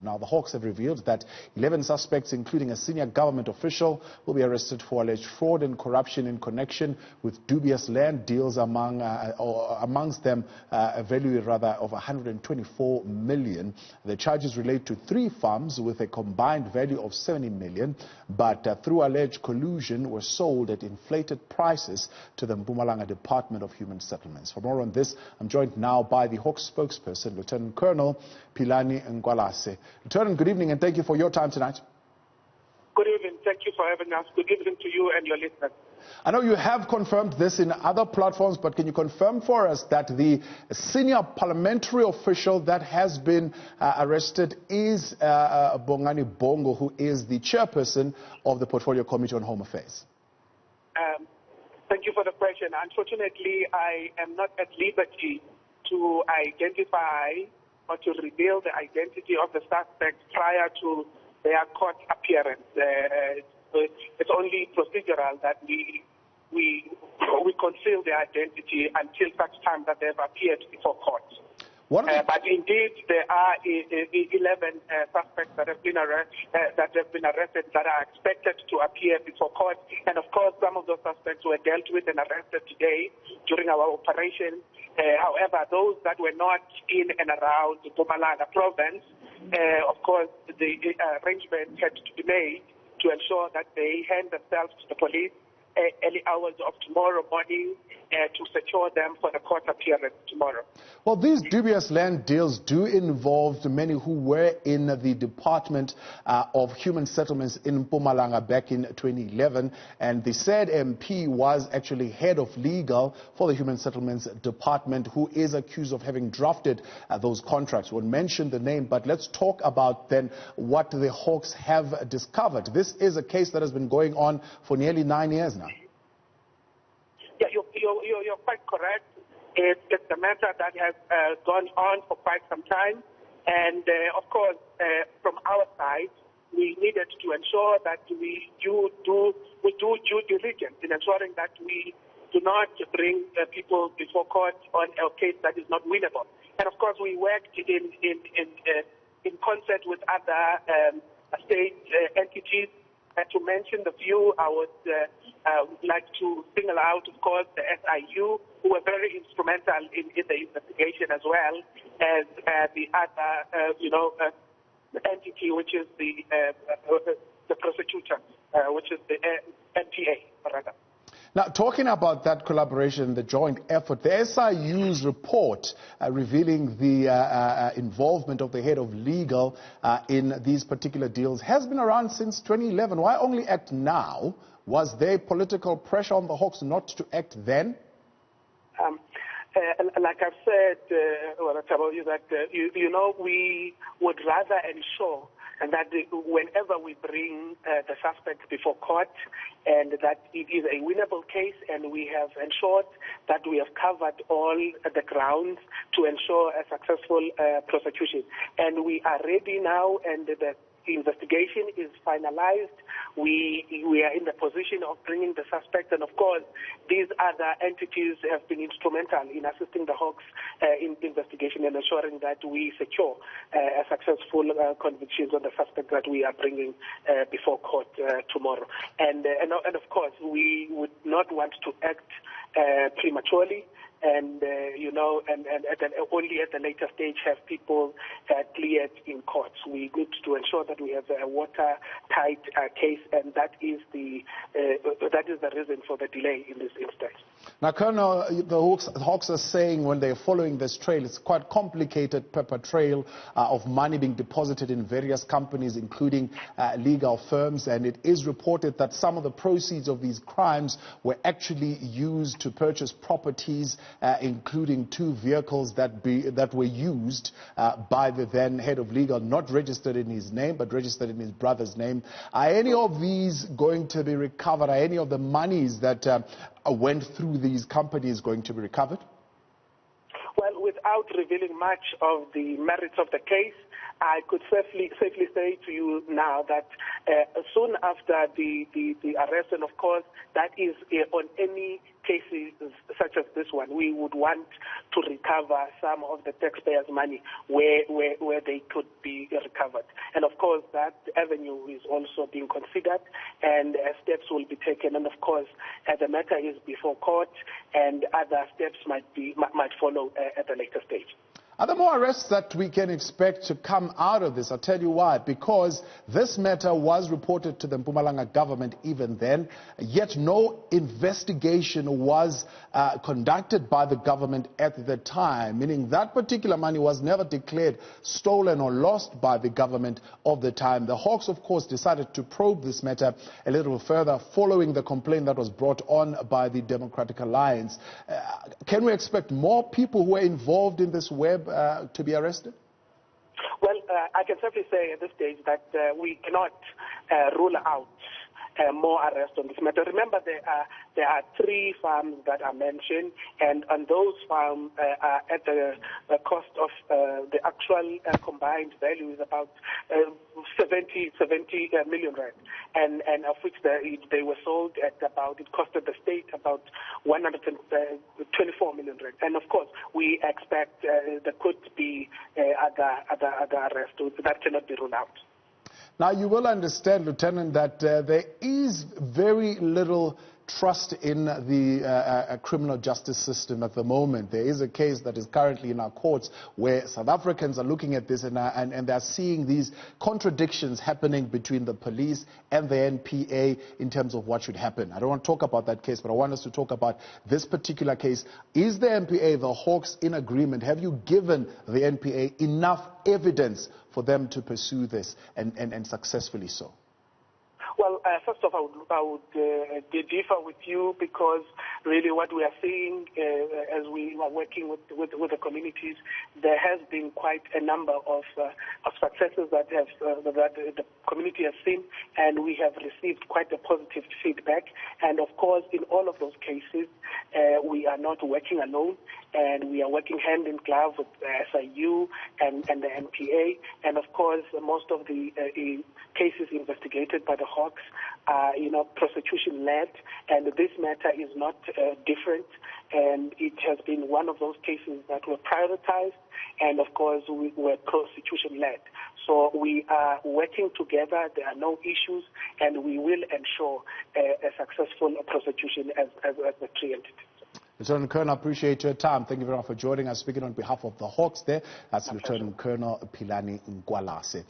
Now, the Hawks have revealed that 11 suspects, including a senior government official, will be arrested for alleged fraud and corruption in connection with dubious land deals amongst them a value of 124 million. The charges relate to 3 farms with a combined value of 70 million, but through alleged collusion were sold at inflated prices to the Mpumalanga Department of Human Settlements. For more on this, I'm joined now by the Hawks spokesperson, Lieutenant Colonel Philani Nkwalase. Lieutenant, good evening and thank you for your time tonight. Good evening. Thank you for having us. Good evening to you and your listeners. I know you have confirmed this in other platforms, but can you confirm for us that the senior parliamentary official that has been arrested is Bongani Bongo, who is the chairperson of the Portfolio Committee on Home Affairs? Thank you for the question. Unfortunately, I am not at liberty to identify or to reveal the identity of the suspect prior to their court appearance. It's only procedural that we conceal their identity until such time that they've appeared before court. But indeed, there are 11 suspects that have been arrested that are expected to appear before court. And of course, some of those suspects were dealt with and arrested today during our operation. However, those that were not in and around the Mpumalanga province, of course, the arrangement had to be made to ensure that they hand themselves to the police early hours of tomorrow morning to secure them for the court appearance tomorrow. Well, these dubious land deals do involve many who were in the Department of Human Settlements in Mpumalanga back in 2011, and the said MP was actually head of legal for the Human Settlements Department, who is accused of having drafted those contracts. We'll mention the name, but let's talk about then what the Hawks have discovered. This is a case that has been going on for nearly 9 years now. Yeah, you're quite correct. It's a matter that has gone on for quite some time. And of course, from our side, we needed to ensure that we do due diligence in ensuring that we do not bring people before court on a case that is not winnable. And of course, we worked in concert with other state entities. To mention the few, I would like to single out, of course, the SIU, who were very instrumental in the investigation, as well as the other, entity, which is the prosecutor, which is the NPA, rather. Now, talking about that collaboration, the joint effort, the SIU's report revealing the involvement of the head of legal in these particular deals has been around since 2011. Why only act now? Was there political pressure on the Hawks not to act then? Like I've said, we would rather ensure and that whenever we bring the suspect before court, and that it is a winnable case, and we have ensured that we have covered all the grounds to ensure a successful prosecution. And we are ready now, and the investigation is finalized. We are in the position of bringing the suspect, and of course, these other entities have been instrumental in assisting the Hawks in the investigation and ensuring that we secure a successful convictions on the suspect that we are bringing before court tomorrow. And of course, we would not want to act prematurely. And only at the later stage have people cleared in courts. We need to ensure that we have a watertight case, and that is the reason for the delay in this instance. Now, Colonel, the Hawks are saying when they're following this trail, it's quite complicated paper trail of money being deposited in various companies, including legal firms, and it is reported that some of the proceeds of these crimes were actually used to purchase properties, including 2 vehicles that were used by the then head of legal, not registered in his name, but registered in his brother's name. Are any of these going to be recovered? Are any of the monies that went through these companies going to be recovered? Well, without revealing much of the merits of the case, I could safely say to you now that soon after the arrest, and of course that is on any cases such as this one, we would want to recover some of the taxpayers' money where they could be recovered. And of course that avenue is also being considered, and steps will be taken. And of course the matter is before court, and other steps might follow at a later stage. Are there more arrests that we can expect to come out of this? I'll tell you why. Because this matter was reported to the Mpumalanga government even then, yet no investigation was conducted by the government at the time, meaning that particular money was never declared stolen or lost by the government of the time. The Hawks, of course, decided to probe this matter a little further following the complaint that was brought on by the Democratic Alliance. Can we expect more people who are involved in this web to be arrested? Well, I can certainly say at this stage that we cannot rule out more arrests on this matter. Remember, there are 3 farms that are mentioned, and on those farms, at the cost of the actual combined value is about 70 million rand, and of which they were sold at about, it costed the state about 124 million rand. And of course, we expect there could be other arrests that cannot be ruled out. Now, you will understand, Lieutenant, that there is very little trust in the criminal justice system at the moment. There is a case that is currently in our courts where South Africans are looking at this and they're seeing these contradictions happening between the police and the NPA in terms of what should happen. I don't want to talk about that case, but I want us to talk about this particular case. Is the NPA, the Hawks, in agreement? Have you given the NPA enough evidence for them to pursue this and successfully so? Well, first off, I would differ with you, because really what we are seeing as we are working with the communities, there has been quite a number of successes that the community has seen, and we have received quite a positive feedback. And of course, in all of those cases, we are not working alone, and we are working hand in glove with SIU and the NPA. And of course, most of the cases investigated by the Hawks are, prosecution-led, and this matter is not different. And it has been one of those cases that were prioritized, and of course, we were prosecution-led. So we are working together. There are no issues, and we will ensure a successful prosecution as the three entities. Lieutenant Colonel, I appreciate your time. Thank you very much for joining us. Speaking on behalf of the Hawks there, that's Lieutenant Colonel Philani Nkwalase.